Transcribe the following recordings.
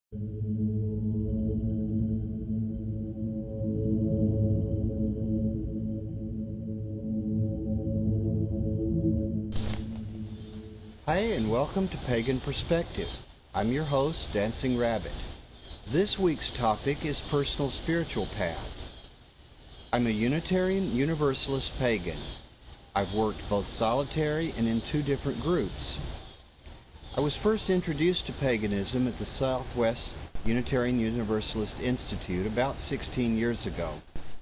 Hi, and welcome to Pagan Perspective. I'm your host, Dancing Rabbit. This week's topic is personal spiritual paths. I'm a Unitarian Universalist pagan. I've worked both solitary and in two different groups. I was first introduced to paganism at the Southwest Unitarian Universalist Institute about 16 years ago,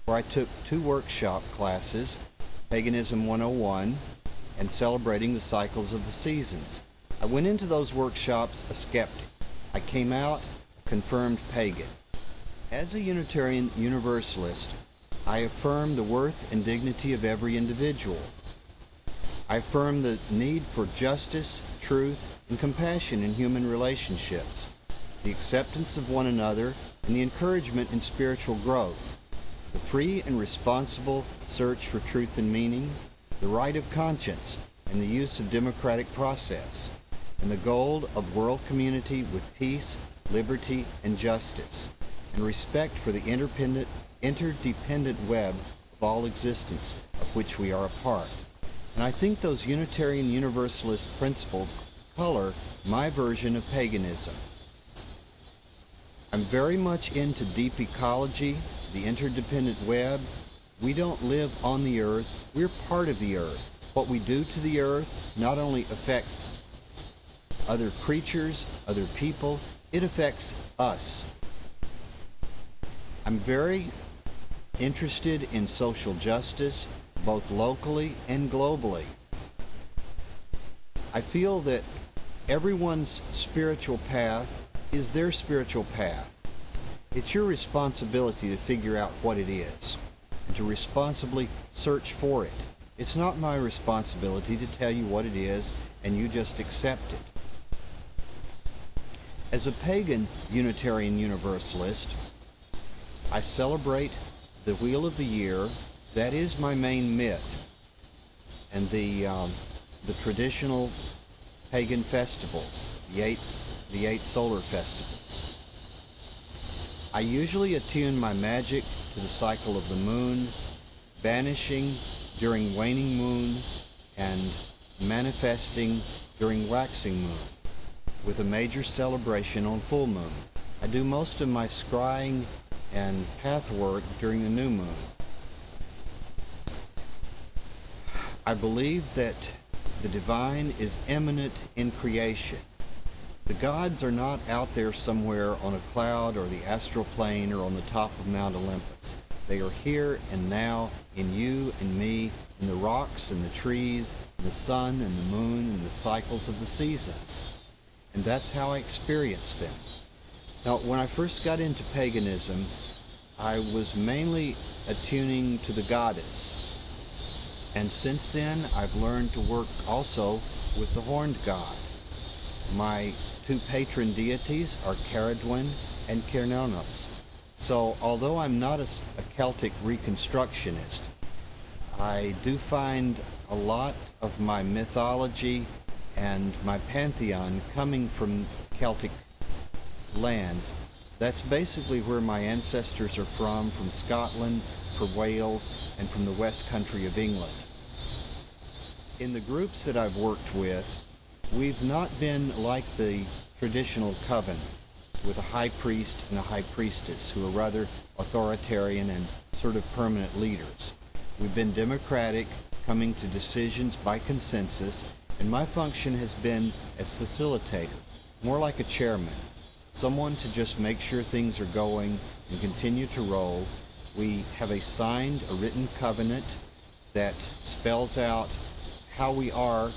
where I took two workshop classes, Paganism 101 and Celebrating the Cycles of the Seasons. I went into those workshops a skeptic. I came out a confirmed pagan. As a Unitarian Universalist, I affirm the worth and dignity of every individual. I affirm the need for justice, truth, and compassion in human relationships, the acceptance of one another, and the encouragement in spiritual growth, the free and responsible search for truth and meaning, the right of conscience, and the use of democratic process, and the goal of world community with peace, liberty, and justice, and respect for the interdependent web of all existence of which we are a part. And I think those Unitarian Universalist principles color my version of paganism. I'm very much into deep ecology, the interdependent web. We don't live on the earth, we're part of the earth. What we do to the earth not only affects other creatures, other people, it affects us. I'm very interested in social justice, both locally and globally. I feel that everyone's spiritual path is their spiritual path. It's your responsibility to figure out what it is and to responsibly search for it. It's not my responsibility to tell you what it is and you just accept it. As a pagan Unitarian Universalist, I celebrate the Wheel of the Year. That is my main myth, and the traditional pagan festivals, the eight solar festivals. I usually attune my magic to the cycle of the moon, banishing during waning moon and manifesting during waxing moon, with a major celebration on full moon. I do most of my scrying and path work during the new moon. I believe that the divine is immanent in creation. The gods are not out there somewhere on a cloud or the astral plane or on the top of Mount Olympus. They are here and now in you and me, in the rocks and the trees, the sun and the moon and the cycles of the seasons. And that's how I experience them. Now, when I first got into paganism, I was mainly attuning to the goddess. And since then, I've learned to work also with the horned god. My two patron deities are Caradwen and Cernunnos. So, although I'm not a Celtic reconstructionist, I do find a lot of my mythology and my pantheon coming from Celtic lands. That's basically where my ancestors are from Scotland, from Wales, and from the West Country of England. In the groups that I've worked with, we've not been like the traditional coven with a high priest and a high priestess who are rather authoritarian and sort of permanent leaders. We've been democratic, coming to decisions by consensus, and my function has been as facilitator, more like a chairman, someone to just make sure things are going and continue to roll. We have a written covenant that spells out how we are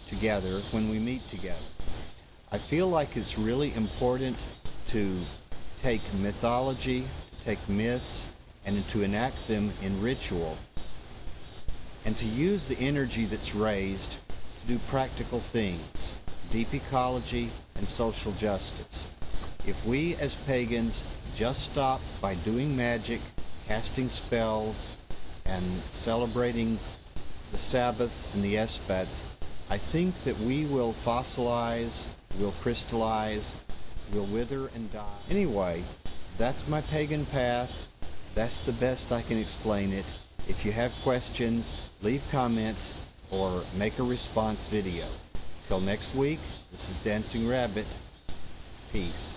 together when we meet together. I feel like it's really important to take mythology, to take myths, and to enact them in ritual, and to use the energy that's raised to do practical things, deep ecology and social justice. If we as pagans just stop by doing magic, casting spells, and celebrating the Sabbaths and the Esbats, I think that we will fossilize, we'll crystallize, will wither and die. Anyway, that's my pagan path. That's the best I can explain it. If you have questions, leave comments or make a response video. Till next week, this is Dancing Rabbit. Peace.